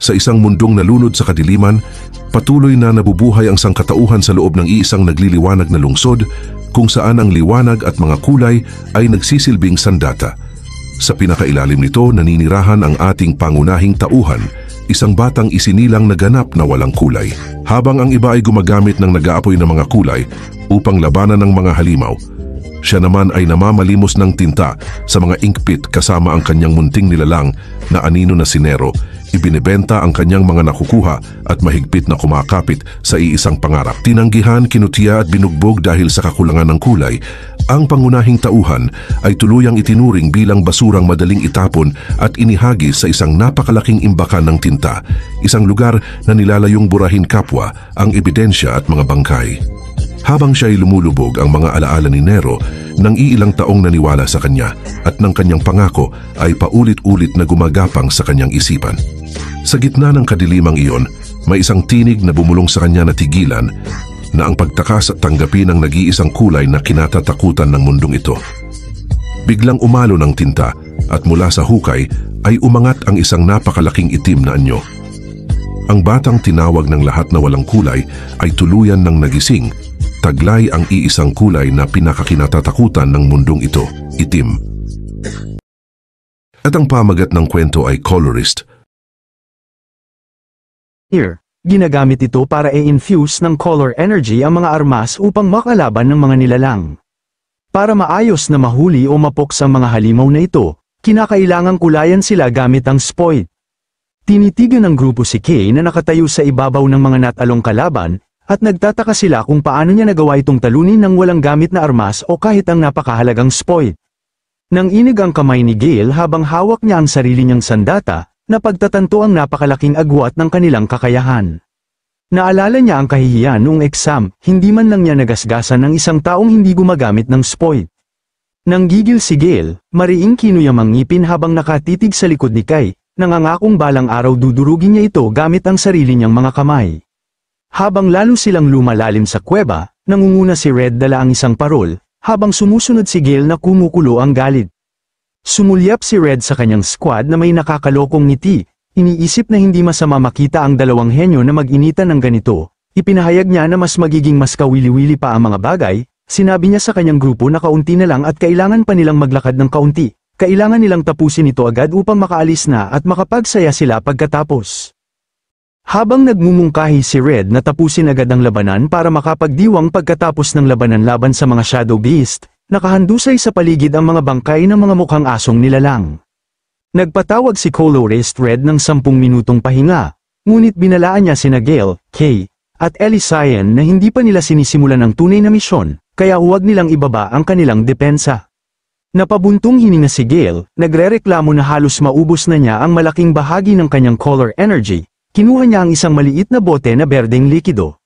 Sa isang mundong nalunod sa kadiliman, patuloy na nabubuhay ang sangkatauhan sa loob ng iisang nagliliwanag na lungsod kung saan ang liwanag at mga kulay ay nagsisilbing sandata. Sa pinakailalim nito naninirahan ang ating pangunahing tauhan, isang batang isinilang na ganap na walang kulay. Habang ang iba ay gumagamit ng nag-aapoy na mga kulay upang labanan ng mga halimaw, siya naman ay namamalimos ng tinta sa mga inkpit kasama ang kanyang munting nilalang na anino na si Nero. Ibinebenta ang kanyang mga nakukuha at mahigpit na kumakapit sa iisang pangarap. Tinanggihan, kinutiya at binugbog dahil sa kakulangan ng kulay. Ang pangunahing tauhan ay tuluyang itinuring bilang basurang madaling itapon at inihagis sa isang napakalaking imbakan ng tinta, isang lugar na nilalayong burahin kapwa ang ebidensya at mga bangkay. Habang siya ay lumulubog, ang mga alaala ni Nero nang iilang taong naniwala sa kanya at ng kanyang pangako ay paulit-ulit na gumagapang sa kanyang isipan. Sa gitna ng kadilimang iyon, may isang tinig na bumulong sa kanya na tigilan na ang pagtakas at tanggapin ang nag-iisang kulay na kinatatakutan ng mundong ito. Biglang umalo ng tinta at mula sa hukay ay umangat ang isang napakalaking itim na anyo. Ang batang tinawag ng lahat na walang kulay ay tuluyan ng nagising. Taglay ang iisang kulay na pinakakinatatakutan ng mundong ito, itim. At ang pamagat ng kwento ay colorist. Here, ginagamit ito para i-infuse ng color energy ang mga armas upang makalaban ng mga nilalang. Para maayos na mahuli o mapoks ang mga halimaw na ito, kinakailangang kulayan sila gamit ang spoit. Tinitigan ng grupo si Kay na nakatayo sa ibabaw ng mga natalong kalaban, at nagtataka sila kung paano niya nagawa itong talunin ng walang gamit na armas o kahit ang napakahalagang spoit. Nang inig ang kamay ni Gale habang hawak niya ang sarili niyang sandata, napagtatanto ang napakalaking agwat ng kanilang kakayahan. Naalala niya ang kahihiyan noong exam, hindi man lang niya nagasgasan ng isang taong hindi gumagamit ng spoit. Nang gigil si Gale, mariing kinuyang ang ngipin habang nakatitig sa likod ni Kay, nangangakong balang araw dudurugin niya ito gamit ang sarili niyang mga kamay. Habang lalo silang lumalalim sa kuweba, nangunguna si Red dala ang isang parol, habang sumusunod si Gale na kumukulo ang galit. Sumulyap si Red sa kanyang squad na may nakakalokong ngiti, iniisip na hindi masama makita ang dalawang henyo na mag-initan ng ganito. Ipinahayag niya na mas magiging mas kawili-wili pa ang mga bagay, sinabi niya sa kanyang grupo na kaunti na lang at kailangan pa nilang maglakad ng kaunti. Kailangan nilang tapusin ito agad upang makaalis na at makapagsaya sila pagkatapos. Habang nagmumungkahi si Red na tapusin agad ang labanan para makapagdiwang pagkatapos ng labanan laban sa mga Shadow Beast, nakahandusay sa paligid ang mga bangkay ng mga mukhang asong nilalang. Nagpatawag si Colorist Red ng 10 minutong pahinga, ngunit binalaan niya sina Gale, Kay, at Cyan na hindi pa nila sinisimulan ang tunay na misyon, kaya huwag nilang ibaba ang kanilang depensa. Napabuntong hininga si Gale, nagrereklamo na halos maubos na niya ang malaking bahagi ng kanyang color energy. Kinuha niya ang isang maliit na bote na berdeng likido.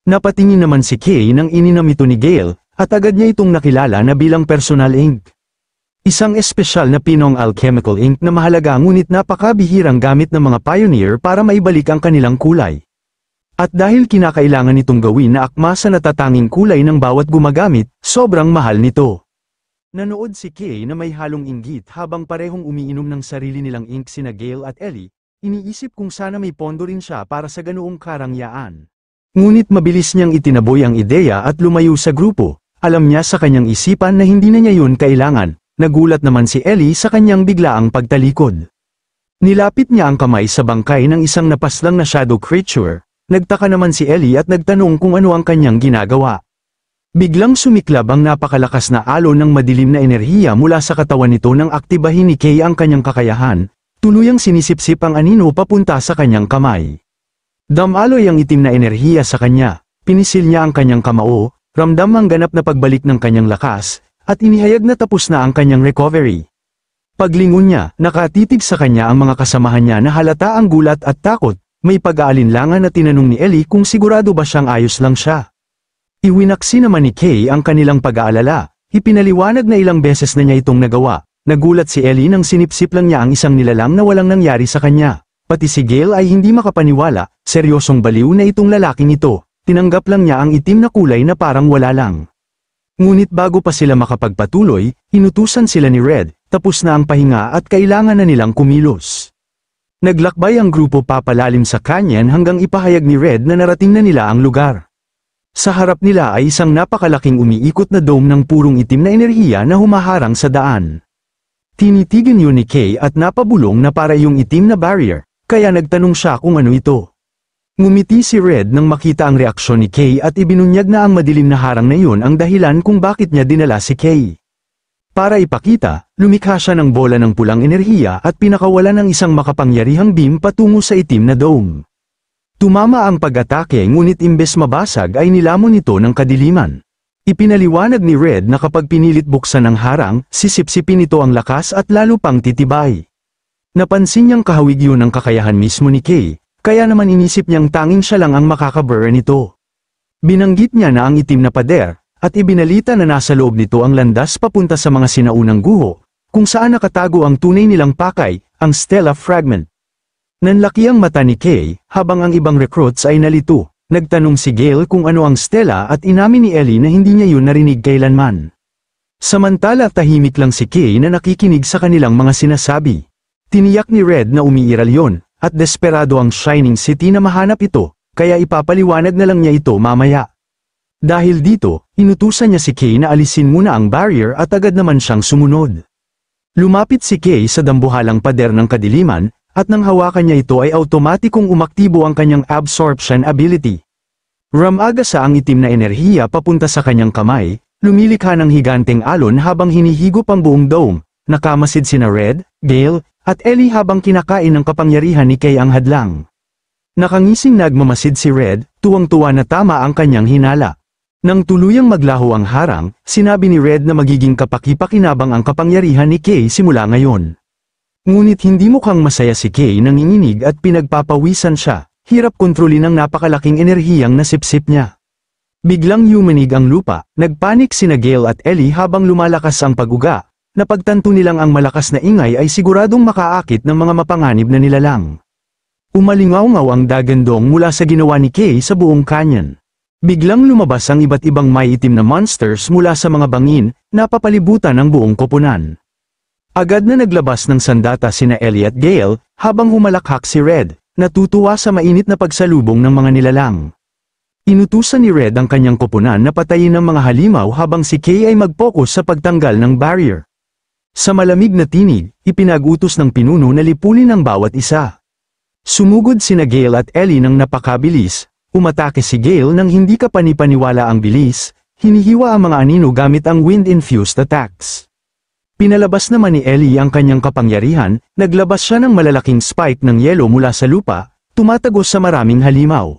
Napatingin naman si Kay nang ininam ito ni Gale, at agad niya itong nakilala na bilang personal ink. Isang espesyal na pinong alchemical ink na mahalaga ngunit napakabihirang gamit ng mga pioneer para maibalik ang kanilang kulay. At dahil kinakailangan itong gawin na akma sa natatanging kulay ng bawat gumagamit, sobrang mahal nito. Nanood si Kay na may halong inggit habang parehong umiinom ng sarili nilang ink sina Gale at Ellie. Iniisip kung sana may pondo rin siya para sa ganoong karangyaan. Ngunit mabilis niyang itinaboy ang ideya at lumayo sa grupo. Alam niya sa kanyang isipan na hindi na niya yun kailangan. Nagulat naman si Ellie sa kanyang biglaang pagtalikod. Nilapit niya ang kamay sa bangkay ng isang napaslang na shadow creature. Nagtaka naman si Ellie at nagtanong kung ano ang kanyang ginagawa. Biglang sumiklab ang napakalakas na alon ng madilim na enerhiya mula sa katawan nito nang aktibahin ni Kay ang kanyang kakayahan. Tuluyang sinisipsip ang anino papunta sa kanyang kamay. Damaloy ang itim na enerhiya sa kanya, pinisil niya ang kanyang kamao, ramdam ang ganap na pagbalik ng kanyang lakas, at inihayag na tapos na ang kanyang recovery. Paglingon niya, nakatitig sa kanya ang mga kasamahan niya na halata ang gulat at takot, may pag-aalinlangan na tinanong ni Ellie kung sigurado ba siyang ayos lang siya. Iwinaksi naman ni Kay ang kanilang pag-aalala, ipinaliwanag na ilang beses na niya itong nagawa. Nagulat si Ellie nang sinipsip lang niya ang isang nilalang na walang nangyari sa kanya. Pati si Gale ay hindi makapaniwala, seryosong baliw na itong lalaking ito, tinanggap lang niya ang itim na kulay na parang wala lang. Ngunit bago pa sila makapagpatuloy, inutusan sila ni Red, tapos na ang pahinga at kailangan na nilang kumilos. Naglakbay ang grupo papalalim sa canyon hanggang ipahayag ni Red na narating na nila ang lugar. Sa harap nila ay isang napakalaking umiikot na dome ng purong itim na enerhiya na humaharang sa daan. Tinitigan yun ni Kay at napabulong na para yung itim na barrier, kaya nagtanong siya kung ano ito. Ngumiti si Red nang makita ang reaksyon ni Kay at ibinunyag na ang madilim na harang na yun ang dahilan kung bakit niya dinala si Kay. Para ipakita, lumikha siya ng bola ng pulang enerhiya at pinakawalan ng isang makapangyarihang beam patungo sa itim na dome. Tumama ang pag-atake ngunit imbes mabasag ay nilamon ito ng kadiliman. Ipinaliwanag ni Red na kapag pinilit buksan ang harang, sisipsipin ito ang lakas at lalo pang titibay. Napansin niyang kahawig yun ang kakayahan mismo ni Kay, kaya naman inisip niyang tanging siya lang ang makakaburn nito. Binanggit niya na ang itim na pader, at ibinalita na nasa loob nito ang landas papunta sa mga sinaunang guho, kung saan nakatago ang tunay nilang pakay, ang Stella Fragment. Nanlaki ang mata ni Kay, habang ang ibang recruits ay nalito. Nagtanong si Gale kung ano ang Stella at inamin ni Ellie na hindi niya yun narinig kailanman. Samantala tahimik lang si Kay na nakikinig sa kanilang mga sinasabi. Tiniyak ni Red na umiiral yon, at desperado ang Shining City na mahanap ito, kaya ipapaliwanag na lang niya ito mamaya. Dahil dito, inutusan niya si Kay na alisin muna ang barrier at agad naman siyang sumunod. Lumapit si Kay sa dambuhalang pader ng kadiliman, at nang hawakan niya ito ay automatikong umaktibo ang kanyang absorption ability. Ramaga sa ang itim na enerhiya papunta sa kanyang kamay, lumilikha ng higanteng alon habang hinihigop ang buong dome, nakamasid sina Red, Gale, at Ellie habang kinakain ng kapangyarihan ni Kay ang hadlang. Nakangising nagmamasid si Red, tuwang-tuwa na tama ang kanyang hinala. Nang tuluyang maglaho ang harang, sinabi ni Red na magiging kapaki-pakinabang ang kapangyarihan ni Kay simula ngayon. Ngunit hindi mukhang masaya si Kay nanginginig at pinagpapawisan siya, hirap kontrolin ang napakalaking enerhiyang nasipsip niya. Biglang yumanig ang lupa, nagpanik sina Gale at Ellie habang lumalakas ang pag-uga, napagtanto nilang ang malakas na ingay ay siguradong makaakit ng mga mapanganib na nilalang. Umalingaw-ngaw ang dagandong mula sa ginawa ni Kay sa buong canyon. Biglang lumabas ang iba't ibang may itim na monsters mula sa mga bangin, napapalibutan ang buong koponan. Agad na naglabas ng sandata sina Ellie at Gale, habang humalakhak si Red, natutuwa sa mainit na pagsalubong ng mga nilalang. Inutusan ni Red ang kanyang koponan na patayin ang mga halimaw habang si Kay ay mag-focus sa pagtanggal ng barrier. Sa malamig na tinig, ipinag-utos ng pinuno na lipulin ang bawat isa. Sumugod sina Gale at Ellie ng napakabilis. Umatake si Gale nang hindi ka panipaniwala ang bilis, hinihiwa ang mga anino gamit ang wind-infused attacks. Pinalabas naman ni Ellie ang kanyang kapangyarihan, naglabas siya ng malalaking spike ng yelo mula sa lupa, tumatagos sa maraming halimaw.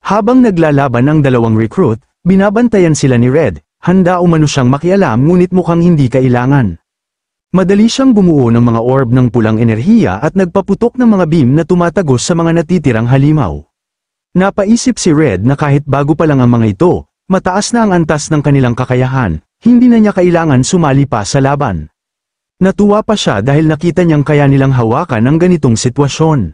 Habang naglalaban ang dalawang recruit, binabantayan sila ni Red, handa umano siyang makialam ngunit mukhang hindi kailangan. Madali siyang bumuo ng mga orb ng pulang enerhiya at nagpaputok ng mga beam na tumatagos sa mga natitirang halimaw. Napaisip si Red na kahit bago pa lang ang mga ito, mataas na ang antas ng kanilang kakayahan, hindi na niya kailangan sumali pa sa laban. Natuwa pa siya dahil nakita niyang kaya nilang hawakan ang ganitong sitwasyon.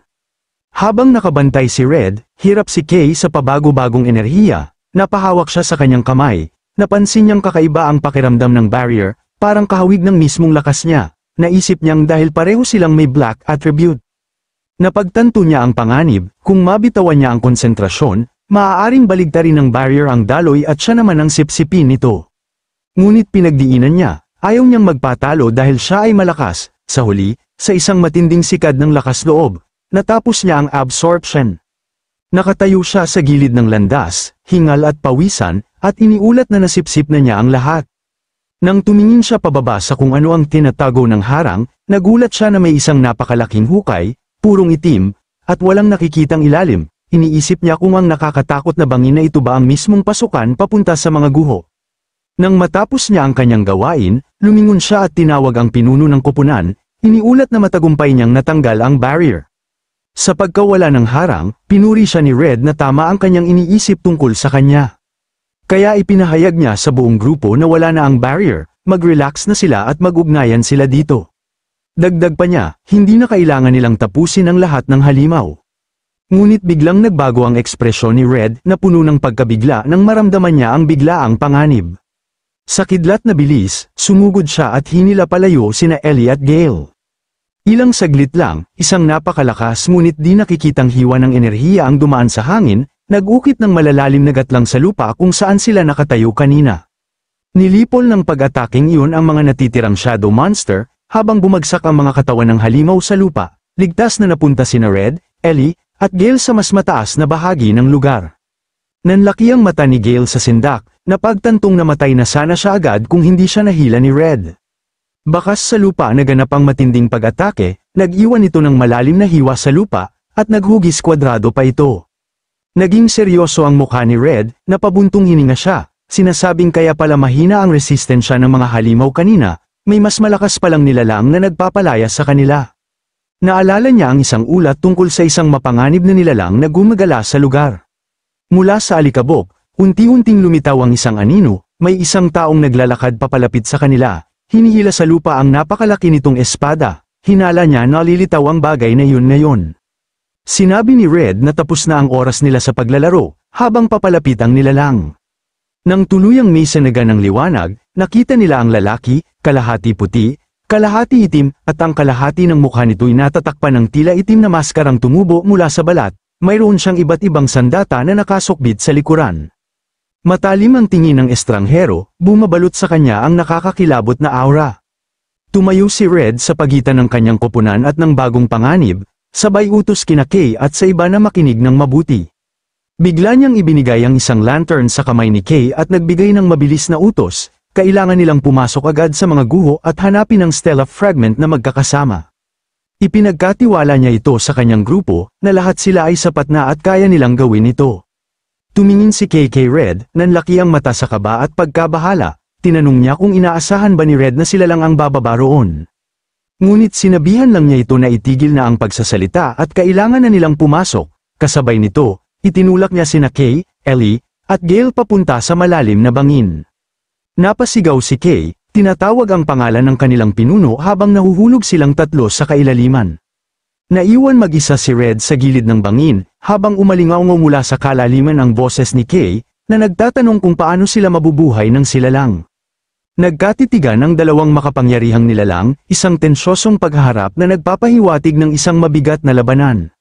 Habang nakabantay si Red, hirap si Kay sa pabago-bagong enerhiya, napahawak siya sa kanyang kamay, napansin niyang kakaiba ang pakiramdam ng barrier, parang kahawig ng mismong lakas niya, naisip niyang dahil pareho silang may black attribute. Napagtanto niya ang panganib, kung mabitawan niya ang konsentrasyon, maaaring baligtarin ng barrier ang daloy at siya naman ang sipsipin nito. Ngunit pinagdiinan niya, ayaw niyang magpatalo dahil siya ay malakas, sa huli, sa isang matinding sikad ng lakas loob, natapos niya ang absorption. Nakatayo siya sa gilid ng landas, hingal at pawisan, at iniulat na nasipsip na niya ang lahat. Nang tumingin siya pababa sa kung ano ang tinatago ng harang, nagulat siya na may isang napakalaking hukay, purong itim, at walang nakikitang ilalim. Iniisip niya kung ang nakakatakot na bangin na ito ba ang mismong pasukan papunta sa mga guho. Nang matapos niya ang kanyang gawain, lumingon siya at tinawag ang pinuno ng koponan, iniulat na matagumpay niyang natanggal ang barrier. Sa pagkawala ng harang, pinuri siya ni Red na tama ang kanyang iniisip tungkol sa kanya. Kaya ipinahayag niya sa buong grupo na wala na ang barrier, mag-relax na sila at mag-ugnayan sila dito. Dagdag pa niya, hindi na kailangan nilang tapusin ang lahat ng halimaw. Ngunit biglang nagbago ang ekspresyon ni Red na puno ng pagkabigla nang maramdaman niya ang biglaang panganib. Sa kidlat na bilis, sumugod siya at hinila palayo sina Ellie at Gale. Ilang saglit lang, isang napakalakas ngunit di nakikitang hiwa ng enerhiya ang dumaan sa hangin, nag-ukit ng malalalim na gatlang sa lupa kung saan sila nakatayo kanina. Nilipol ng pag-ataking iyon ang mga natitirang shadow monster, habang bumagsak ang mga katawan ng halimaw sa lupa, ligtas na napunta sina Red, Ellie, at Gale sa mas mataas na bahagi ng lugar. Nanlaki ang mata ni Gale sa sindak, napagtantong namatay na sana siya agad kung hindi siya nahila ni Red. Bakas sa lupa naganap ang matinding pag-atake, nag-iwan ito ng malalim na hiwa sa lupa, at naghugis kwadrado pa ito. Naging seryoso ang mukha ni Red, napabuntong hininga siya, sinasabing kaya pala mahina ang resistensya ng mga halimaw kanina, may mas malakas palang nilalang na nagpapalaya sa kanila. Naalala niya ang isang ulat tungkol sa isang mapanganib na nilalang na gumagala sa lugar. Mula sa alikabok, unti-unting lumitaw ang isang anino, may isang taong naglalakad papalapit sa kanila. Hinihila sa lupa ang napakalaki nitong espada, hinala niya na lilitaw ang bagay na yun ngayon. Sinabi ni Red na tapos na ang oras nila sa paglalaro, habang papalapit ang nilalang. Nang tuluyang may sanaga ng liwanag, nakita nila ang lalaki, kalahati puti, kalahati itim, at ang kalahati ng mukha nito'y natatakpan ng tila itim na maskarang tumubo mula sa balat, mayroon siyang iba't ibang sandata na nakasukbit sa likuran. Matalim ang tingin ng estranghero, bumabalot sa kanya ang nakakakilabot na aura. Tumayo si Red sa pagitan ng kanyang koponan at ng bagong panganib, sabay utos kina Kay at sa iba na makinig ng mabuti. Bigla niyang ibinigay ang isang lantern sa kamay ni Kay at nagbigay ng mabilis na utos, kailangan nilang pumasok agad sa mga guho at hanapin ang Stella Fragment na magkakasama. Ipinagkatiwala niya ito sa kanyang grupo, na lahat sila ay sapat na at kaya nilang gawin ito. Tumingin si Kay kay Red, nanlaki ang mata sa kaba at pagkabahala, tinanong niya kung inaasahan ba ni Red na sila lang ang bababa roon. Ngunit sinabihan lang niya ito na itigil na ang pagsasalita at kailangan na nilang pumasok, kasabay nito, itinulak niya sina Kay, Ellie, at Gale papunta sa malalim na bangin. Napasigaw si Kay, tinatawag ang pangalan ng kanilang pinuno habang nahuhulog silang tatlo sa kailaliman. Naiwan mag-isa si Red sa gilid ng bangin, habang umalingaw mula sa kalaliman ang boses ni Kay, na nagtatanong kung paano sila mabubuhay ng sila lang. Nagkatitigan ang dalawang makapangyarihang nilalang, isang tensyosong paghaharap na nagpapahiwatig ng isang mabigat na labanan.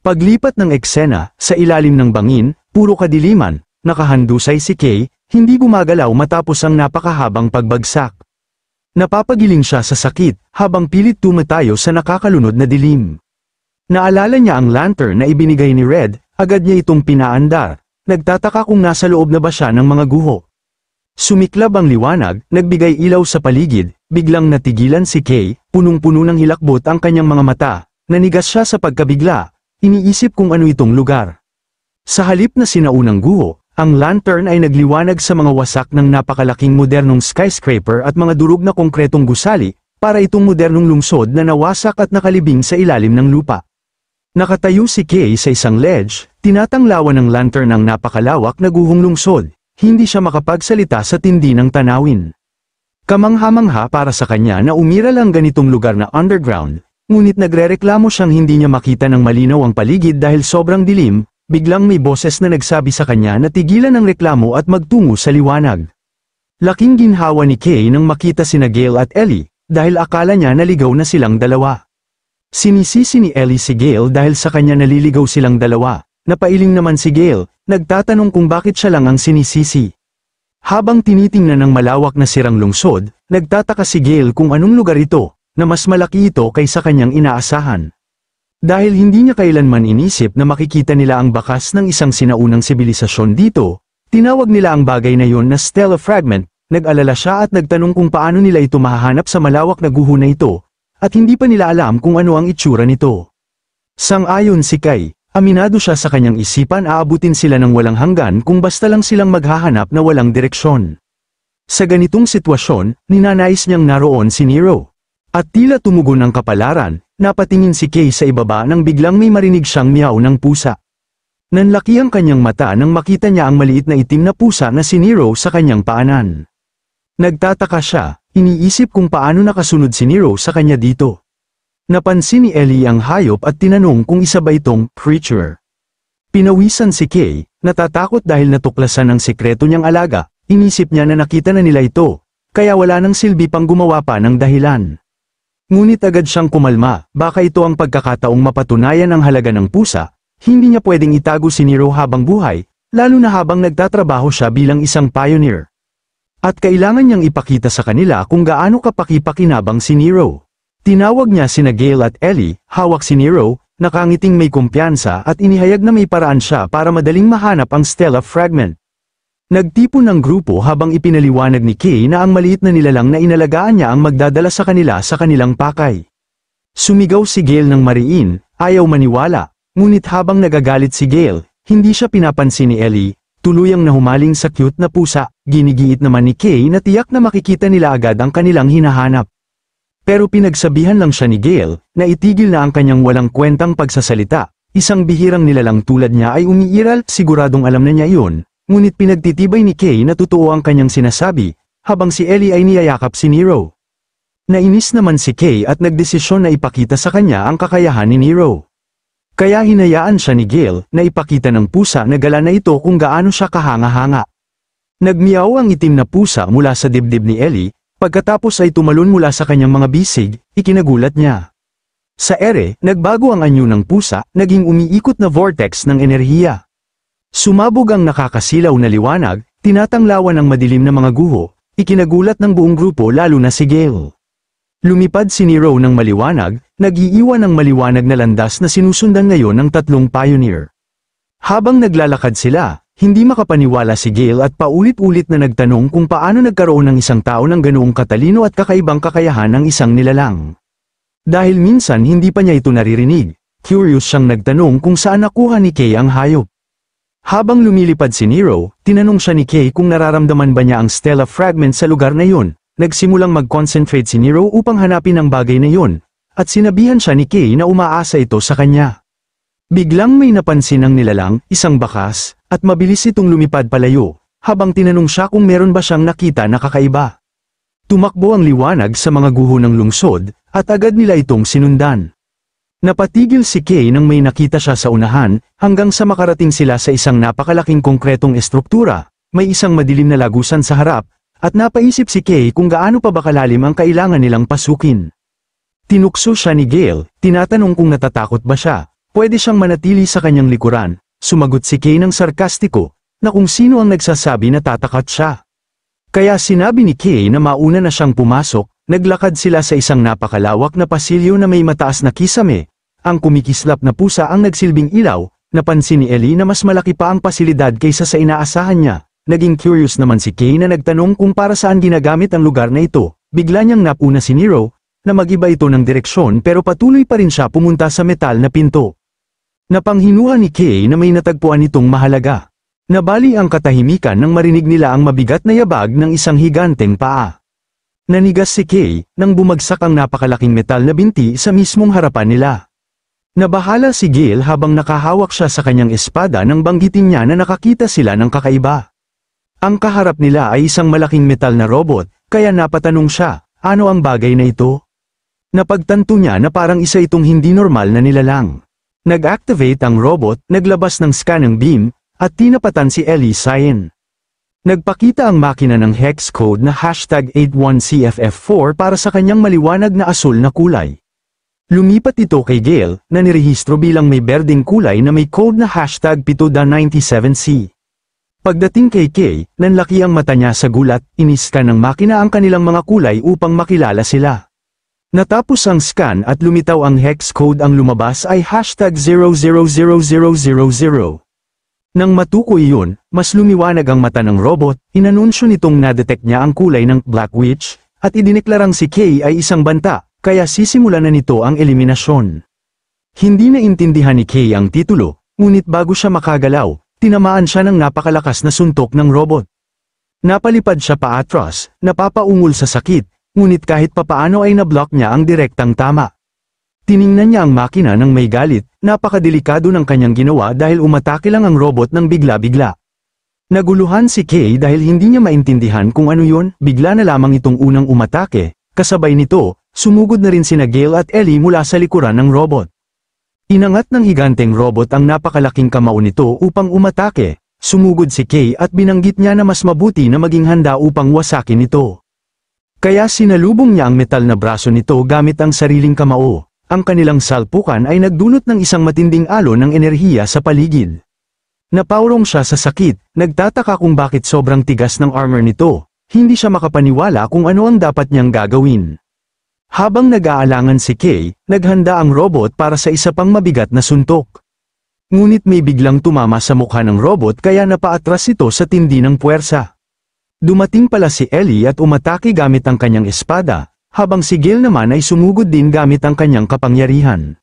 Paglipat ng eksena, sa ilalim ng bangin, puro kadiliman, nakahandusay si Kay, hindi gumagalaw matapos ang napakahabang pagbagsak. Napapagiling siya sa sakit, habang pilit tumatayo sa nakakalunod na dilim. Naalala niya ang lantern na ibinigay ni Red, agad niya itong pinaandar, nagtataka kung nasa loob na ba siya ng mga guho. Sumiklab ang liwanag, nagbigay ilaw sa paligid, biglang natigilan si Kay, punong-puno ng hilakbot ang kanyang mga mata, nanigas siya sa pagkabigla, iniisip kung ano itong lugar. Sa halip na sinaunang guho, ang lantern ay nagliwanag sa mga wasak ng napakalaking modernong skyscraper at mga durog na konkretong gusali, para itong modernong lungsod na nawasak at nakalibing sa ilalim ng lupa. Nakatayo si Kay sa isang ledge, tinatanglawan ng lantern ang napakalawak na guhong lungsod, hindi siya makapagsalita sa tindi ng tanawin. Kamangha-mangha para sa kanya na umiral ang ganitong lugar na underground, ngunit nagrereklamo siyang hindi niya makita ng malinaw ang paligid dahil sobrang dilim. Biglang may boses na nagsabi sa kanya na tigilan ang reklamo at magtungo sa liwanag. Laking ginhawa ni Kay nang makita sina Gale at Ellie, dahil akala niya naligaw na silang dalawa. Sinisisi ni Ellie si Gale dahil sa kanya naliligaw silang dalawa, napailing naman si Gale, nagtatanong kung bakit siya lang ang sinisisi. Habang tinitingnan ng malawak na sirang lungsod, nagtataka si Gale kung anong lugar ito, na mas malaki ito kaysa kanyang inaasahan. Dahil hindi niya kailanman inisip na makikita nila ang bakas ng isang sinaunang sibilisasyon dito, tinawag nila ang bagay na yon na Stella Fragment, nag-alala siya at nagtanong kung paano nila ito mahahanap sa malawak na guho na ito, at hindi pa nila alam kung ano ang itsura nito. Sang-ayon si Kay, aminado siya sa kanyang isipan aabutin sila ng walang hanggan kung basta lang silang maghahanap na walang direksyon. Sa ganitong sitwasyon, ninanais niyang naroon si Nero. At tila tumugon ang kapalaran, napatingin si Kay sa ibaba nang biglang may marinig siyang miyaw ng pusa. Nanlaki ang kanyang mata nang makita niya ang maliit na itim na pusa na si Nero sa kanyang paanan. Nagtataka siya, iniisip kung paano nakasunod si Nero sa kanya dito. Napansin ni Ellie ang hayop at tinanong kung isa ba itong creature. Pinawisan si Kay, natatakot dahil natuklasan ang sikreto niyang alaga, inisip niya na nakita na nila ito, kaya wala nang silbi pang gumawa pa ng dahilan. Ngunit agad siyang kumalma, baka ito ang pagkakataong mapatunayan ang halaga ng pusa, hindi niya pwedeng itago si Nero habang buhay, lalo na habang nagtatrabaho siya bilang isang pioneer. At kailangan niyang ipakita sa kanila kung gaano kapaki-pakinabang si Nero. Tinawag niya sina Gale at Ellie, hawak si Nero, nakangiting may kumpiyansa at inihayag na may paraan siya para madaling mahanap ang Stella Fragment. Nagtipon ng grupo habang ipinaliwanag ni Kay na ang maliit na nilalang na inalagaan niya ang magdadala sa kanila sa kanilang pakay. Sumigaw si Gale ng mariin, ayaw maniwala, ngunit habang nagagalit si Gale, hindi siya pinapansin ni Ellie, tuluyang nahumaling sa cute na pusa, ginigiit naman ni Kay na tiyak na makikita nila agad ang kanilang hinahanap. Pero pinagsabihan lang siya ni Gale, na itigil na ang kanyang walang kwentang pagsasalita, isang bihirang nilalang tulad niya ay umiiral, siguradong alam na niya iyon. Ngunit pinagtitibay ni Kay na totoo ang kanyang sinasabi, habang si Ellie ay niyayakap si Nero. Nainis naman si Kay at nagdesisyon na ipakita sa kanya ang kakayahan ni Nero. Kaya hinayaan siya ni Gale na ipakita ng pusa na gala na ito kung gaano siya kahanga-hanga. Nagmiyaw ang itim na pusa mula sa dibdib ni Ellie, pagkatapos ay tumalon mula sa kanyang mga bisig, ikinagulat niya. Sa ere, nagbago ang anyo ng pusa, naging umiikot na vortex ng enerhiya. Sumabog ang nakakasilaw na liwanag, tinatanglawan ng madilim na mga guho, ikinagulat ng buong grupo lalo na si Gale. Lumipad si Nero ng maliwanag, nag-iiwan ng maliwanag na landas na sinusundan ngayon ng tatlong pioneer. Habang naglalakad sila, hindi makapaniwala si Gale at paulit-ulit na nagtanong kung paano nagkaroon ng isang tao ng ganoong katalino at kakaibang kakayahan ng isang nilalang. Dahil minsan hindi pa niya ito naririnig, curious siyang nagtanong kung saan nakuha ni Kay ang hayop. Habang lumilipad si Nero, tinanong siya ni Kay kung nararamdaman ba niya ang Stella Fragment sa lugar na yun. Nagsimulang mag-concentrate si Nero upang hanapin ang bagay na yun, at sinabihan siya ni Kay na umaasa ito sa kanya. Biglang may napansin ang nilalang, isang bakas, at mabilis itong lumipad palayo, habang tinanong siya kung meron ba siyang nakita na kakaiba. Tumakbo ang liwanag sa mga guho ng lungsod, at agad nila itong sinundan. Napatigil si Kay nang may nakita siya sa unahan, hanggang sa makarating sila sa isang napakalaking konkretong estruktura, may isang madilim na lagusan sa harap, at napaisip si Kay kung gaano pa ba kalalim ang kailangan nilang pasukin. Tinukso siya ni Gale, tinatanong kung natatakot ba siya, pwede siyang manatili sa kanyang likuran, sumagot si Kay ng sarkastiko, na kung sino ang nagsasabi na tatakat siya. Kaya sinabi ni Kay na mauna na siyang pumasok, naglakad sila sa isang napakalawak na pasilyo na may mataas na kisame. Ang kumikislap na pusa ang nagsilbing ilaw, napansin ni Ellie na mas malaki pa ang pasilidad kaysa sa inaasahan niya. Naging curious naman si Kay na nagtanong kung para saan ginagamit ang lugar na ito. Bigla niyang napuna si Nero, na mag-iba ito ng direksyon pero patuloy pa rin siya pumunta sa metal na pinto. Napanghinuha ni Kay na may natagpuan itong mahalaga. Nabali ang katahimikan nang marinig nila ang mabigat na yabag ng isang higanteng paa. Nanigas si Kay, nang bumagsak ang napakalaking metal na binti sa mismong harapan nila. Nabahala si Gale habang nakahawak siya sa kanyang espada nang banggitin niya na nakakita sila ng kakaiba. Ang kaharap nila ay isang malaking metal na robot, kaya napatanong siya, ano ang bagay na ito? Napagtanto niya na parang isa itong hindi normal na nilalang. Nag-activate ang robot, naglabas ng scanning beam, at tinapatan si Ellie Cyan. Nagpakita ang makina ng hex code na #81CFF4 para sa kanyang maliwanag na asul na kulay. Lumipat ito kay Gale, na nirehistro bilang may berdeng kulay na may code na #PITO-97C. Pagdating kay Kay, nanlaki ang mata niya sa gulat, iniskan ng makina ang kanilang mga kulay upang makilala sila. Natapos ang scan at lumitaw ang hex code, ang lumabas ay #000000. Nang matukoy iyon, mas lumiwanag ang mata ng robot, inanunsyo nitong nadetect niya ang kulay ng Black Witch, at idineklarang si Kay ay isang banta. Kaya sisimulan na nito ang eliminasyon. Hindi naintindihan ni Kay ang titulo, ngunit bago siya makagalaw, tinamaan siya ng napakalakas na suntok ng robot. Napalipad siya paatras, napapaungol sa sakit, ngunit kahit papaano ay nablock niya ang direktang tama. Tiningnan niya ang makina ng may galit, napakadelikado ng kanyang ginawa dahil umatake lang ang robot ng bigla-bigla. Naguluhan si Kay dahil hindi niya maintindihan kung ano yun, bigla na lamang itong unang umatake, kasabay nito, sumugod na rin sina Gale at Ellie mula sa likuran ng robot. Inangat ng higanteng robot ang napakalaking kamao nito upang umatake, sumugod si Kay at binanggit niya na mas mabuti na maging handa upang wasakin ito. Kaya sinalubong niya ang metal na braso nito gamit ang sariling kamao. Ang kanilang salpukan ay nagdulot ng isang matinding alon ng enerhiya sa paligid. Napaurong siya sa sakit, nagtataka kung bakit sobrang tigas ng armor nito. Hindi siya makapaniwala kung ano ang dapat niyang gagawin. Habang nag-aalangan si Kay, naghanda ang robot para sa isa pang mabigat na suntok. Ngunit may biglang tumama sa mukha ng robot kaya napaatras ito sa tindi ng puwersa. Dumating pala si Ellie at umatake gamit ang kanyang espada, habang si Gale naman ay sumugod din gamit ang kanyang kapangyarihan.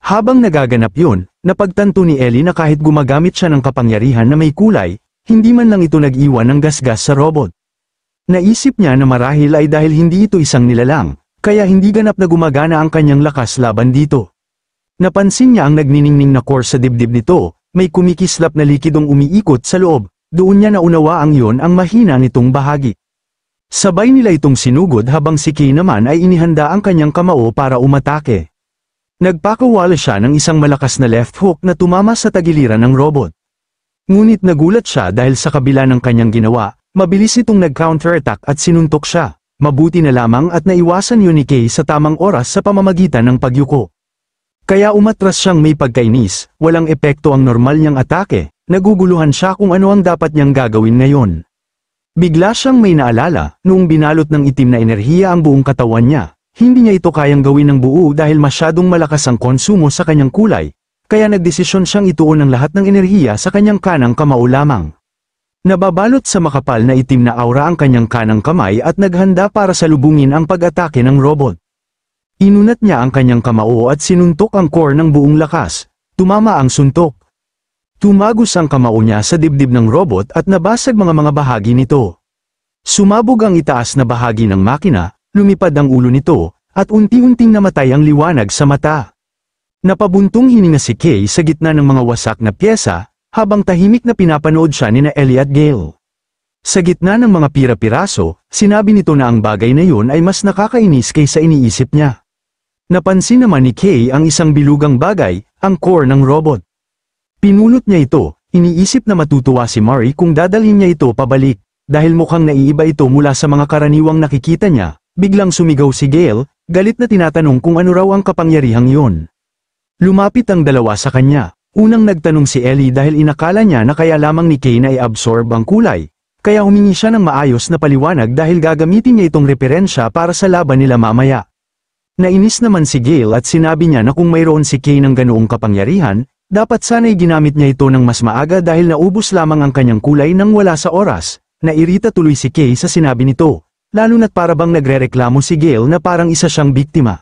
Habang nagaganap yun, napagtanto ni Ellie na kahit gumagamit siya ng kapangyarihan na may kulay, hindi man lang ito nag-iwan ng gasgas sa robot. Naisip niya na marahil ay dahil hindi ito isang nilalang, kaya hindi ganap na gumagana ang kanyang lakas laban dito. Napansin niya ang nagniningning na core sa dibdib nito, may kumikislap na likidong umiikot sa loob, doon niya naunawaang yon ang mahina nitong bahagi. Sabay nila itong sinugod habang si Kay naman ay inihanda ang kanyang kamao para umatake. Nagpakawala siya ng isang malakas na left hook na tumama sa tagiliran ng robot. Ngunit nagulat siya dahil sa kabila ng kanyang ginawa, mabilis itong nag-counterattack at sinuntok siya. Mabuti na lamang at naiwasan yun ni Kay sa tamang oras sa pamamagitan ng pagyuko. Kaya umatras siyang may pagkainis, walang epekto ang normal niyang atake, naguguluhan siya kung ano ang dapat niyang gagawin ngayon. Bigla siyang may naalala, noong binalot ng itim na enerhiya ang buong katawan niya, hindi niya ito kayang gawin ng buo dahil masyadong malakas ang konsumo sa kanyang kulay, kaya nagdesisyon siyang ituon ang lahat ng enerhiya sa kanyang kanang kamao lamang. Nababalot sa makapal na itim na aura ang kanyang kanang kamay at naghanda para salubungin ang pag-atake ng robot. Inunat niya ang kanyang kamao at sinuntok ang core ng buong lakas, tumama ang suntok. Tumagos ang kamao niya sa dibdib ng robot at nabasag mga bahagi nito. Sumabog ang itaas na bahagi ng makina, lumipad ang ulo nito, at unti-unting namatay ang liwanag sa mata. Napabuntong hininga si Kay sa gitna ng mga wasak na pyesa, habang tahimik na pinapanood siya nina Ellie at Gale. Sa gitna ng mga pira-piraso, sinabi nito na ang bagay na yun ay mas nakakainis kaysa iniisip niya. Napansin naman ni Kay ang isang bilugang bagay, ang core ng robot. Pinulot niya ito, iniisip na matutuwa si Mari kung dadalhin niya ito pabalik, dahil mukhang naiiba ito mula sa mga karaniwang nakikita niya. Biglang sumigaw si Gale, galit na tinatanong kung ano raw ang kapangyarihang yun. Lumapit ang dalawa sa kanya. Unang nagtanong si Ellie dahil inakala niya na kaya lamang ni Kay na i-absorb ang kulay, kaya humingi siya ng maayos na paliwanag dahil gagamitin niya itong referensya para sa laban nila mamaya. Nainis naman si Gale at sinabi niya na kung mayroon si Kay ng ganoong kapangyarihan, dapat sana'y ginamit niya ito ng mas maaga dahil naubos lamang ang kanyang kulay nang wala sa oras. Nairita tuloy si Kay sa sinabi nito, lalo na't parabang nagrereklamo si Gale na parang isa siyang biktima.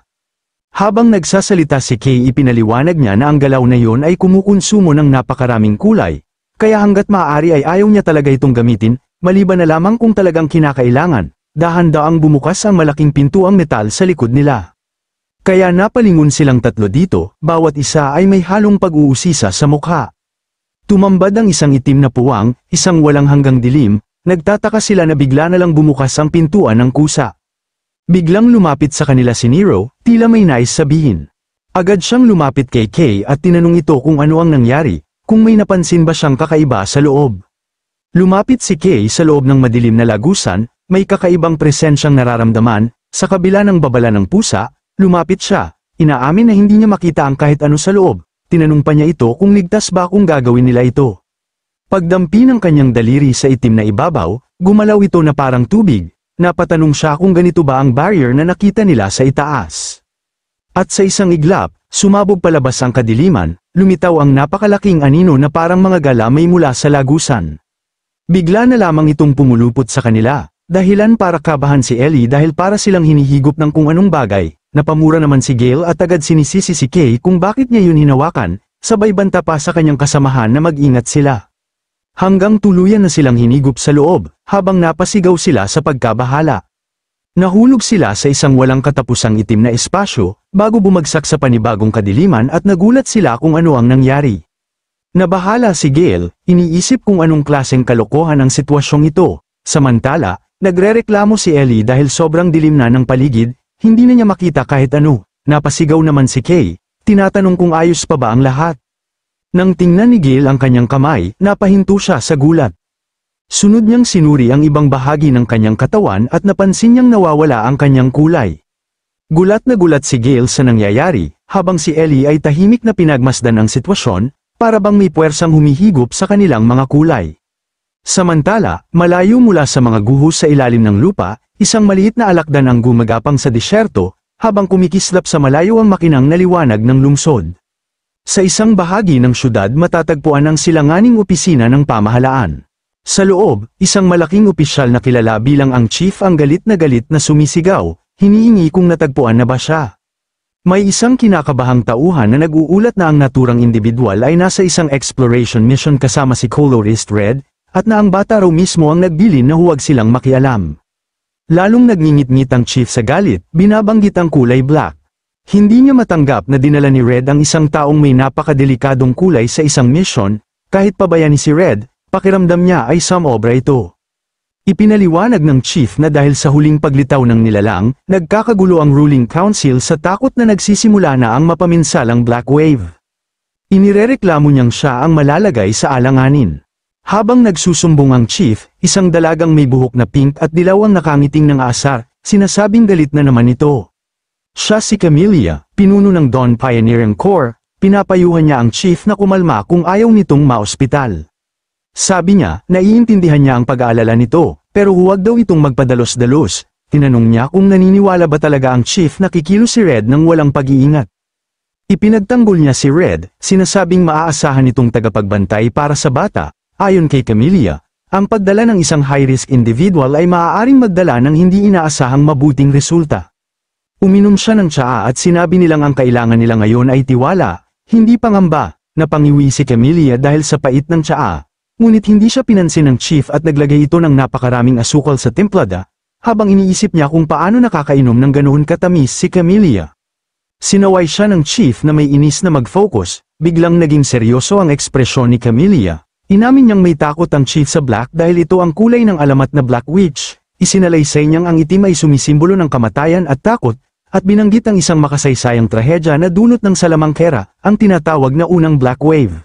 Habang nagsasalita si Kay ipinaliwanag niya na ang galaw na yon ay kumukonsumo ng napakaraming kulay, kaya hanggat maaari ay ayaw niya talaga itong gamitin, maliban na lamang kung talagang kinakailangan. Dahan-daang bumukas ang malaking pintuang metal sa likod nila. Kaya napalingon silang tatlo dito, bawat isa ay may halong pag-uusisa sa mukha. Tumambad ang isang itim na puwang, isang walang hanggang dilim, nagtataka sila na bigla na lang bumukas ang pintuan ng kusa. Biglang lumapit sa kanila si Nero, tila may nais sabihin. Agad siyang lumapit kay Kay at tinanong ito kung ano ang nangyari, kung may napansin ba siyang kakaiba sa loob. Lumapit si Kay sa loob ng madilim na lagusan, may kakaibang presensyang nararamdaman, sa kabila ng babala ng pusa. Lumapit siya, inaamin na hindi niya makita ang kahit ano sa loob, tinanong pa niya ito kung ligtas ba kung gagawin nila ito. Pagdampi ng kanyang daliri sa itim na ibabaw, gumalaw ito na parang tubig, napatanong siya kung ganito ba ang barrier na nakita nila sa itaas. At sa isang iglap, sumabog palabas ang kadiliman, lumitaw ang napakalaking anino na parang mga galamay mula sa lagusan. Bigla na lamang itong pumulupot sa kanila, dahilan para kabahan si Ellie dahil para silang hinihigop ng kung anong bagay. Napamura naman si Gale at agad sinisisi si Kay kung bakit niya yun hinawakan, sabay banta pa sa kanyang kasamahan na mag-ingat sila. Hanggang tuluyan na silang hinigop sa loob, habang napasigaw sila sa pagkabahala. Nahulog sila sa isang walang katapusang itim na espasyo, bago bumagsak sa panibagong kadiliman at nagulat sila kung ano ang nangyari. Nabahala si Gale, iniisip kung anong klaseng kalokohan ang sitwasyong ito, samantala, nagrereklamo si Ellie dahil sobrang dilim na ng paligid. Hindi na niya makita kahit ano. Napasigaw naman si Kay, tinatanong kung ayos pa ba ang lahat. Nang tingnan ni Gale ang kanyang kamay, napahinto siya sa gulat. Sunod niyang sinuri ang ibang bahagi ng kanyang katawan at napansin niyang nawawala ang kanyang kulay. Gulat na gulat si Gale sa nangyayari, habang si Ellie ay tahimik na pinagmasdan ang sitwasyon, para bang may puwersang humihigop sa kanilang mga kulay. Samantala, malayo mula sa mga guhos sa ilalim ng lupa, isang maliit na alakdan ang gumagapang sa disyerto, habang kumikislap sa malayo ang makinang na liwanag ng lungsod. Sa isang bahagi ng syudad matatagpuan ang silanganing opisina ng pamahalaan. Sa loob, isang malaking opisyal na kilala bilang ang chief ang galit na sumisigaw, hinihingi kung natagpuan na ba siya. May isang kinakabahang tauhan na nag-uulat na ang naturang individual ay nasa isang exploration mission kasama si Colorist Red, at na ang bata raw mismo ang nagbilin na huwag silang makialam. Lalong nagngingit-ngit ang chief sa galit, binabanggit ang kulay black. Hindi niya matanggap na dinala ni Red ang isang taong may napakadelikadong kulay sa isang mission, kahit pabayani si Red, pakiramdam niya ay samobra ito. Ipinaliwanag ng chief na dahil sa huling paglitaw ng nilalang, nagkakagulo ang ruling council sa takot na nagsisimula na ang mapaminsalang black wave. Inirereklamo niyang siya ang malalagay sa alanganin. Habang nagsusumbong ang chief, isang dalagang may buhok na pink at dilaw ang nakangiting ng asar, sinasabing galit na naman ito. Siya si Camellia, pinuno ng Dawn Pioneering Corps, pinapayuhan niya ang chief na kumalma kung ayaw nitong maospital. Sabi niya, naiintindihan niya ang pag-aalala nito, pero huwag daw itong magpadalos-dalos. Tinanong niya kung naniniwala ba talaga ang chief na kikilos si Red nang walang pag-iingat. Ipinagtanggol niya si Red, sinasabing maaasahan itong tagapagbantay para sa bata. Ayon kay Camellia, ang pagdala ng isang high-risk individual ay maaaring magdala ng hindi inaasahang mabuting resulta. Uminom siya ng tsaa at sinabi nilang ang kailangan nila ngayon ay tiwala, hindi pangamba. Napangiwi si Camellia dahil sa pait ng tsaa. Ngunit hindi siya pinansin ng chief at naglagay ito ng napakaraming asukal sa templada, habang iniisip niya kung paano nakakainom ng ganoon katamis si Camellia. Sinaway siya ng chief na may inis na mag-focus, biglang naging seryoso ang ekspresyon ni Camellia. Inamin niyang may takot ang chief sa black dahil ito ang kulay ng alamat na Black Witch. Isinalaysay niyang ang itim ay sumisimbolo ng kamatayan at takot, at binanggit ang isang makasaysayang trahedya na dulot ng salamangkera, ang tinatawag na unang Black Wave.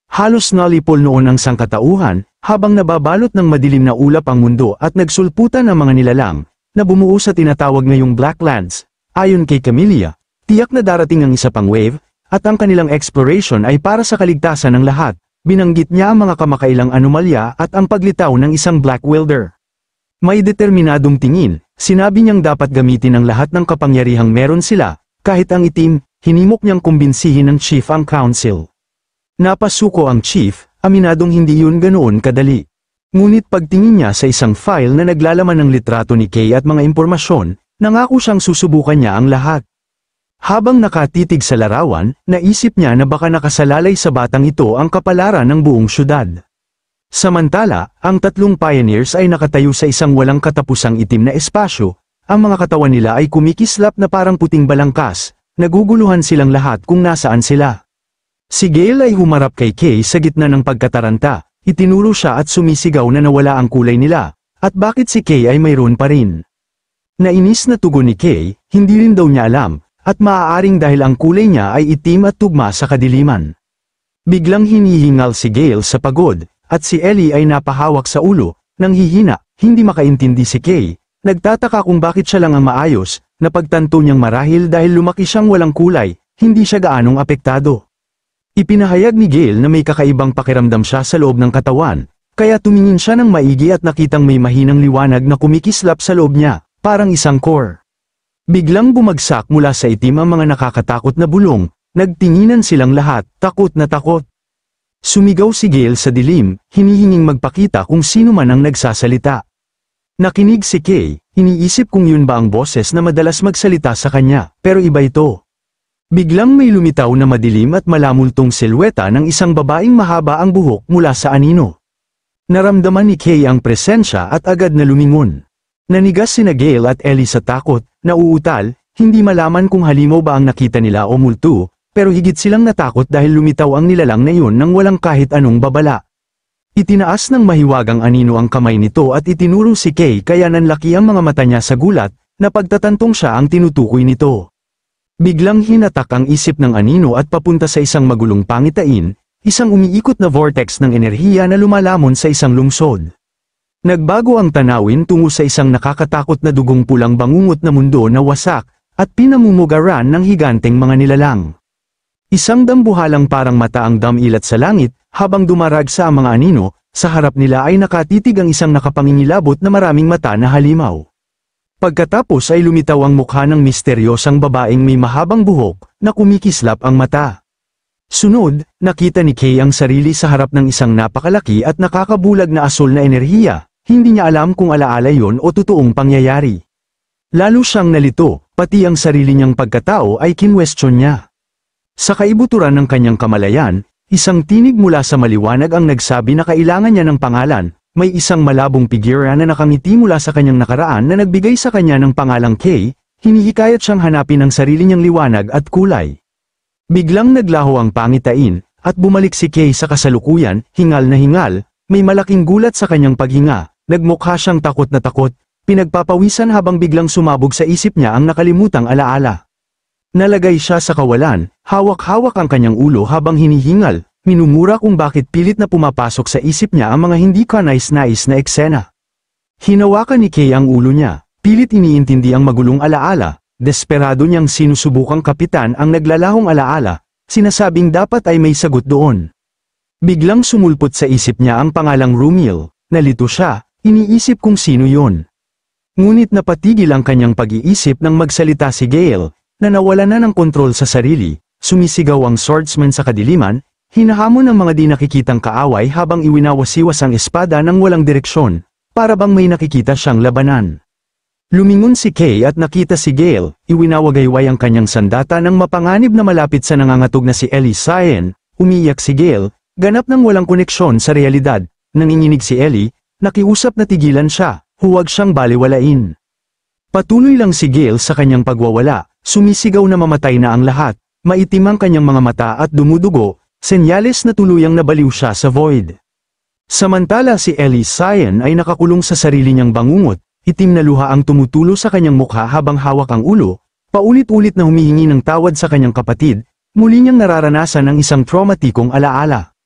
Halos nalipol noon ang sangkatauhan, habang nababalot ng madilim na ulap ang mundo at nagsulputan ang mga nilalang, na bumuo sa tinatawag ngayong Blacklands. Ayon kay Camellia, tiyak na darating ang isa pang wave, at ang kanilang exploration ay para sa kaligtasan ng lahat. Binanggit niya ang mga kamakailang anomalya at ang paglitaw ng isang Black Wielder. May determinadong tingin, sinabi niyang dapat gamitin ang lahat ng kapangyarihang meron sila, kahit ang itim, hinimok niyang kumbinsihin ng chief ang council. Napasuko ang chief, aminadong hindi yun ganoon kadali. Ngunit pagtingin niya sa isang file na naglalaman ng litrato ni Kay at mga impormasyon, nangako siyang susubukan niya ang lahat. Habang nakatitig sa larawan, naisip niya na baka nakasalalay sa batang ito ang kapalaran ng buong syudad. Samantala, ang tatlong pioneers ay nakatayo sa isang walang katapusang itim na espasyo, ang mga katawan nila ay kumikislap na parang puting balangkas, naguguluhan silang lahat kung nasaan sila. Si Gale ay humarap kay Kay sa gitna ng pagkataranta, itinuro siya at sumisigaw na nawala ang kulay nila, at bakit si Kay ay mayroon pa rin. Nainis na tugon ni Kay, hindi rin daw niya alam, at maaaring dahil ang kulay niya ay itim at tugma sa kadiliman. Biglang hinihingal si Gale sa pagod, at si Ellie ay napahawak sa ulo, nang hihina, hindi makaintindi si Kay, nagtataka kung bakit siya lang ang maayos, napagtanto niyang marahil dahil lumaki siyang walang kulay, hindi siya gaanong apektado. Ipinahayag ni Gale na may kakaibang pakiramdam siya sa loob ng katawan, kaya tumingin siya ng maigi at nakitang may mahinang liwanag na kumikislap sa loob niya, parang isang core. Biglang bumagsak mula sa itim ang mga nakakatakot na bulong, nagtinginan silang lahat, takot na takot. Sumigaw si Gale sa dilim, hinihinging magpakita kung sino man ang nagsasalita. Nakinig si Kay, iniisip kung yun ba ang boses na madalas magsalita sa kanya, pero iba ito. Biglang may lumitaw na madilim at malamultong silweta ng isang babaeng mahaba ang buhok mula sa anino. Naramdaman ni Kay ang presensya at agad na lumingon. Nanigas sina Gale at Ellie sa takot, nauutal, hindi malaman kung halimaw ba ang nakita nila o multo, pero higit silang natakot dahil lumitaw ang nilalang na yun nang walang kahit anong babala. Itinaas ng mahiwagang anino ang kamay nito at itinuro si Kay kaya nanlaki ang mga mata niya sa gulat, na pagtatantong siya ang tinutukoy nito. Biglang hinatak ang isip ng anino at papunta sa isang magulong pangitain, isang umiikot na vortex ng enerhiya na lumalamon sa isang lungsod. Nagbago ang tanawin tungo sa isang nakakatakot na dugong pulang bangungot na mundo na wasak, at pinamumugaran ng higanteng mga nilalang. Isang dambuhalang parang mata ang damilat sa langit, habang dumarag sa mga anino, sa harap nila ay nakatitig ang isang nakapangingilabot na maraming mata na halimaw. Pagkatapos ay lumitaw ang mukha ng misteryosang babaeng may mahabang buhok, na kumikislap ang mata. Sunod, nakita ni Kay ang sarili sa harap ng isang napakalaki at nakakabulag na asul na enerhiya, hindi niya alam kung alaala yon o totoong pangyayari. Lalo siyang nalito, pati ang sarili niyang pagkatao ay kinwestiyon niya. Sa kaibuturan ng kanyang kamalayan, isang tinig mula sa maliwanag ang nagsabi na kailangan niya ng pangalan. May isang malabong figura na nakangiti mula sa kanyang nakaraan na nagbigay sa kanya ng pangalang Kay, hinihikayat siyang hanapin ang sarili niyang liwanag at kulay. Biglang naglaho ang pangitain, at bumalik si Kay sa kasalukuyan, hingal na hingal, may malaking gulat sa kanyang paghinga, nagmukha siyang takot na takot, pinagpapawisan habang biglang sumabog sa isip niya ang nakalimutang alaala. Nalagay siya sa kawalan, hawak-hawak ang kanyang ulo habang hinihingal, minumura kung bakit pilit na pumapasok sa isip niya ang mga hindi kanais-nais na eksena. Hinawakan ni Kay ang ulo niya, pilit iniintindi ang magulong alaala, desperado niyang sinusubukang kapitan ang naglalahong alaala, sinasabing dapat ay may sagot doon. Biglang sumulpot sa isip niya ang pangalang Rumiel, nalito siya, iniisip kung sino yon. Ngunit napatigil ang kanyang pag-iisip nang magsalita si Gale, na nawala na ng kontrol sa sarili, sumisigaw ang swordsman sa kadiliman, hinahamon ng mga di nakikitang kaaway habang iwinawasiwas ang espada ng walang direksyon, para bang may nakikita siyang labanan. Lumingon si Kay at nakita si Gale, iwinawagayway ang kanyang sandata nang mapanganib na malapit sa nangangatog na si Ellie Cyan, umiiyak si Gale, ganap ng walang koneksyon sa realidad, nanginginig si Ellie, nakiusap na tigilan siya, huwag siyang baliwalain. Patuloy lang si Gale sa kanyang pagwawala, sumisigaw na mamatay na ang lahat, maitim ang kanyang mga mata at dumudugo, senyales na tuluyang nabaliw siya sa void. Samantala si Ellie Cyan ay nakakulong sa sarili niyang bangungot, itim na luha ang tumutulo sa kanyang mukha habang hawak ang ulo, paulit-ulit na humihingi ng tawad sa kanyang kapatid, muli niyang nararanasan ang isang traumatikong alaala.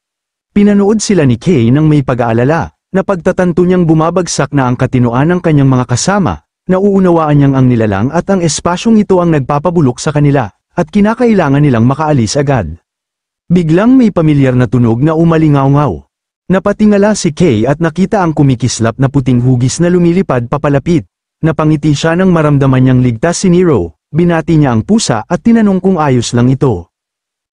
Pinanood sila ni Kay nang may pag-aalala, na pagtatanto niyang bumabagsak na ang katinoan ng kanyang mga kasama, nauunawaan niyang ang nilalang at ang espasyong ito ang nagpapabulok sa kanila, at kinakailangan nilang makaalis agad. Biglang may pamilyar na tunog na umalingaw-ngaw. Napatingala si Kay at nakita ang kumikislap na puting hugis na lumilipad papalapit. Napangiti siya nang maramdaman niyang ligtas si Nero, binati niya ang pusa at tinanong kung ayos lang ito.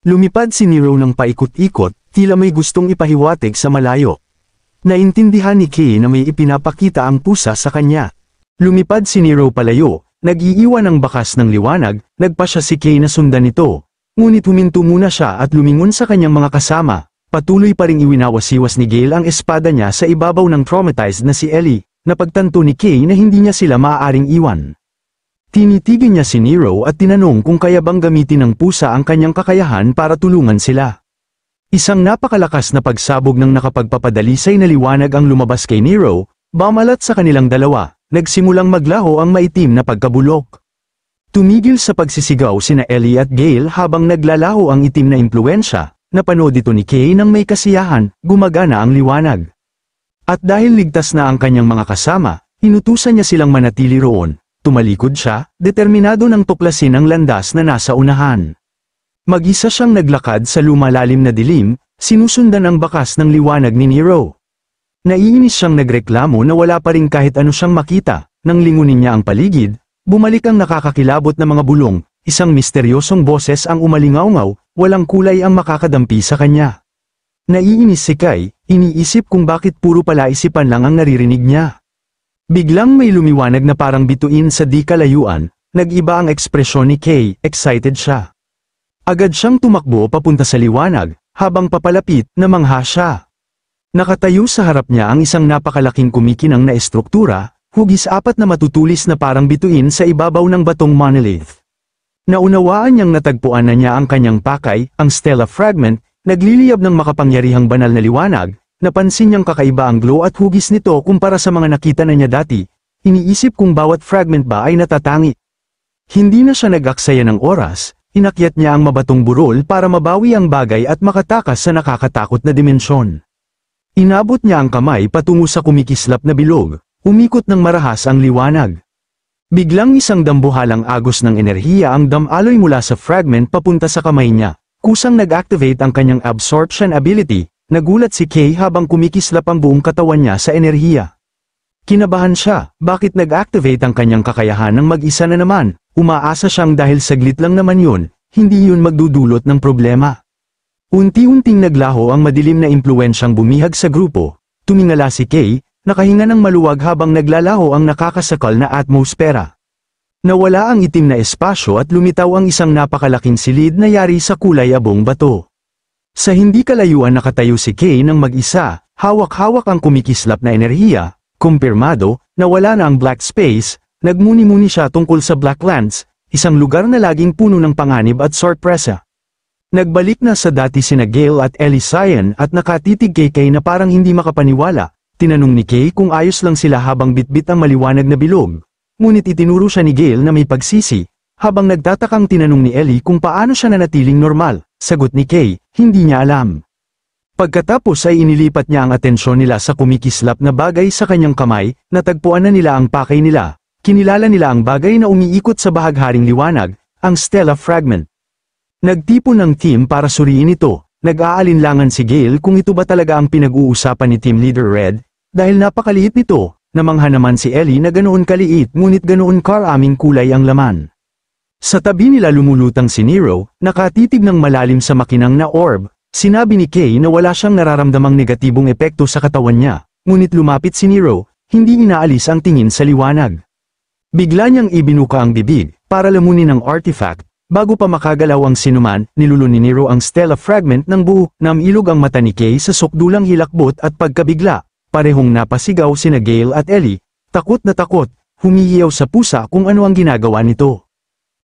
Lumipad si Nero ng paikot-ikot, tila may gustong ipahiwatig sa malayo. Naintindihan ni Kay na may ipinapakita ang pusa sa kanya. Lumipad si Nero palayo, nag-iiwan ng bakas ng liwanag, nagpa siya si Kay na sundan ito. Ngunit huminto muna siya at lumingon sa kanyang mga kasama, patuloy pa ring iwinawasiwas ni Gale ang espada niya sa ibabaw ng traumatized na si Ellie, napagtanto ni Kay na hindi niya sila maaaring iwan. Tinitigil niya si Nero at tinanong kung kaya bang gamitin ng pusa ang kanyang kakayahan para tulungan sila. Isang napakalakas na pagsabog ng nakapagpapadalisay na liwanag ang lumabas kay Nero, bamalat sa kanilang dalawa, nagsimulang maglaho ang maitim na pagkabulok. Tumigil sa pagsisigaw sina Ellie at Gale habang naglalaho ang itim na impluensya, napanood ito ni Kay nang may kasiyahan, gumagana ang liwanag. At dahil ligtas na ang kanyang mga kasama, inutusan niya silang manatili roon, tumalikod siya, determinado ng tuklasin ang landas na nasa unahan. Mag-isa siyang naglakad sa lumalalim na dilim, sinusundan ang bakas ng liwanag ni Nero. Naiinis siyang nagreklamo na wala pa rin kahit ano siyang makita, nang lingunin niya ang paligid. Bumalik ang nakakakilabot na mga bulong, isang misteryosong boses ang umalingaw-ngaw, walang kulay ang makakadampi sa kanya. Naiinis si Kay, iniisip kung bakit puro palaisipan lang ang naririnig niya. Biglang may lumiwanag na parang bituin sa di kalayuan, nag-iba ang ekspresyon ni Kay, excited siya. Agad siyang tumakbo papunta sa liwanag, habang papalapit, namangha siya. Nakatayo sa harap niya ang isang napakalaking kumikinang na estruktura, hugis apat na matutulis na parang bituin sa ibabaw ng batong monolith. Naunawaan niyang natagpuan na niya ang kanyang pakay, ang Stella Fragment, nagliliyab ng makapangyarihang banal na liwanag, napansin niyang kakaiba ang glow at hugis nito kumpara sa mga nakita na niya dati, iniisip kung bawat fragment ba ay natatangi. Hindi na siya nag-aksaya ng oras, inakyat niya ang mabatong burol para mabawi ang bagay at makatakas sa nakakatakot na dimensyon. Inabot niya ang kamay patungo sa kumikislap na bilog, umikot ng marahas ang liwanag. Biglang isang dambuhalang agos ng enerhiya ang damaloy mula sa fragment papunta sa kamay niya. Kusang nag-activate ang kanyang absorption ability, nagulat si Kay habang kumikislap ang buong katawan niya sa enerhiya. Kinabahan siya, bakit nag-activate ang kanyang kakayahan ng mag-isa na naman, umaasa siyang dahil saglit lang naman yun, hindi yun magdudulot ng problema. Unti-unting naglaho ang madilim na impluwensyang bumihag sa grupo, tumingala si Kay, nakahinga ng maluwag habang naglalaho ang nakakasakal na atmosfera. Nawala ang itim na espasyo at lumitaw ang isang napakalaking silid na yari sa kulay abong bato. Sa hindi kalayuan nakatayo si Kay ng mag-isa, hawak-hawak ang kumikislap na enerhiya, kumpirmado, nawala na ang black space, nagmuni-muni siya tungkol sa Blacklands, isang lugar na laging puno ng panganib at sorpresa. Nagbalik na sa dati sina Gale at Ellie Cyan at nakatitig kay Kay na parang hindi makapaniwala. Tinanong ni Kay kung ayos lang sila habang bitbit ang maliwanag na bilog. Ngunit itinuro siya ni Gale na may pagsisi, habang nagtatakang tinanong ni Ellie kung paano siya nanatiling normal. Sagot ni Kay, hindi niya alam. Pagkatapos ay inilipat niya ang atensyon nila sa kumikislap na bagay sa kanyang kamay, natagpuan na nila ang pakay nila. Kinilala nila ang bagay na umiikot sa bahagharing liwanag, ang Stella Fragment. Nagtipon ng team para suriin ito, nag-aalinlangan si Gale kung ito ba talaga ang pinag-uusapan ni Team Leader Red, dahil napakaliit nito, namangha naman si Ellie na ganoon kaliit ngunit ganoon karaming kulay ang laman. Sa tabi nila lumulutang si Nero, nakatitig ng malalim sa makinang na orb, sinabi ni Kay na wala siyang nararamdamang negatibong epekto sa katawan niya, ngunit lumapit si Nero, hindi inaalis ang tingin sa liwanag. Bigla niyang ibinuka ang bibig, para lamunin ang artifact. Bago pa makagalaw ang sinuman, nilulo ni Nero ang Stella Fragment ng buo, namilog ang mata ni Kay sa sukdulang hilakbot at pagkabigla, parehong napasigaw sina Gale at Ellie, takot na takot, humihiyaw sa pusa kung ano ang ginagawa nito.